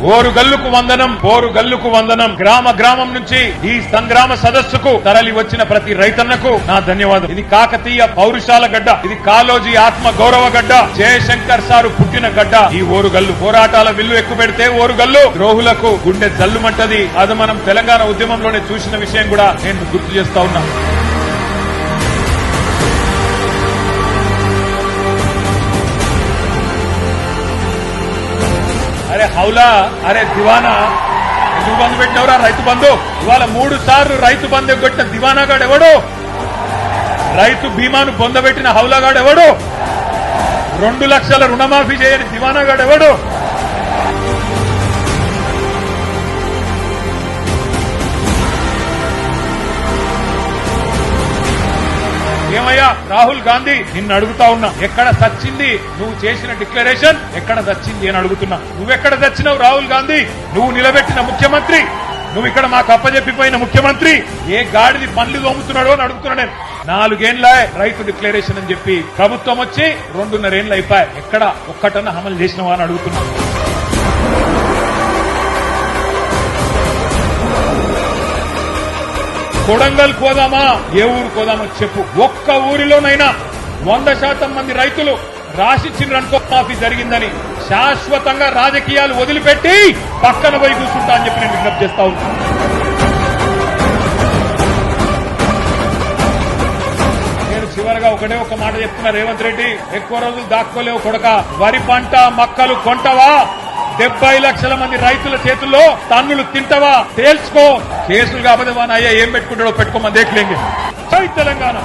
ఓరుగల్లుకు వందనం, ఓరుగల్లుకు వందనం. గ్రామ గ్రామం నుంచి ఈ సంగ్రామ సదస్సుకు తరలి వచ్చిన ప్రతి రైతన్నకు నా ధన్యవాదం. ఇది కాకతీయ పౌరుషాల గడ్డ, ఇది కాలోజీ ఆత్మ గౌరవ గడ్డ, జయశంకర్ సారు పుట్టిన గడ్డ ఈ ఓరుగల్లు. పోరాటాల విల్లు ఎక్కుపెడితే ఓరుగల్లు ద్రోహులకు గుండె జల్లుమంటది. అది మనం తెలంగాణ ఉద్యమంలోనే చూసిన విషయం కూడా నేను గుర్తు చేస్తా ఉన్నా. అరే హౌలా, అరే దివానా, ఎందుకు బంధు పెట్టినవరా రైతు బంధు? ఇవాళ 3 సార్లు రైతు బంధు కొట్టిన దివానాగాడు ఎవడు? రైతు బీమాను పొందబెట్టిన హౌలాగాడు ఎవడు? 2 లక్షల రుణమాఫీ చేయని దివానాగాడు ఎవడు? ఏమయ్యా రాహుల్ గాంధీ, నిన్ను అడుగుతా ఉన్నా, ఎక్కడ సచ్చింది నువ్వు చేసిన డిక్లరేషన్? ఎక్కడ సచ్చింది అని అడుగుతున్నా. నువ్వెక్కడ సచ్చినావు రాహుల్ గాంధీ? నువ్వు నిలబెట్టిన ముఖ్యమంత్రి, నువ్వు ఇక్కడ మాకు అప్పజెప్పిపోయిన ముఖ్యమంత్రి ఏ గాడిది పనులు తోముతున్నాడో అని అడుగుతున్నా నేను. 4 ఏళ్ల రైతు డిక్లరేషన్ అని చెప్పి ప్రభుత్వం వచ్చి 2.5 ఏళ్లు అయిపోయాయి. ఎక్కడ ఒక్కటన్నా అమలు చేసినవా అని అడుగుతున్నా. కొడంగల్ కోదామా, ఏ ఊరు కోదామో చెప్పు. ఒక్క ఊరిలోనైనా 100% మంది రైతులు రాసిచ్చిననుకో మాఫీ జరిగిందని శాశ్వతంగా రాజకీయాలు వదిలిపెట్టి పక్కన పోయి కూర్చుంటా అని చెప్పి నేను విజ్ఞప్తి చేస్తా ఉన్నా. నేను చివరగా ఒక మాట చెప్తున్నా, రేవంత్ రెడ్డి, ఎక్కువ రోజులు దాక్కోలేవు కొడక. వరి పంట మక్కలు కొంటవా? 70 లక్షల మంది రైతుల చేతుల్లో తన్నులు తింటవా? తేల్చుకో. కేసులు కాకపోతే వానయ్యా ఏం పెట్టుకుంటాడో పెట్టుకోమని దేఖలేంగే. జై తెలంగాణ.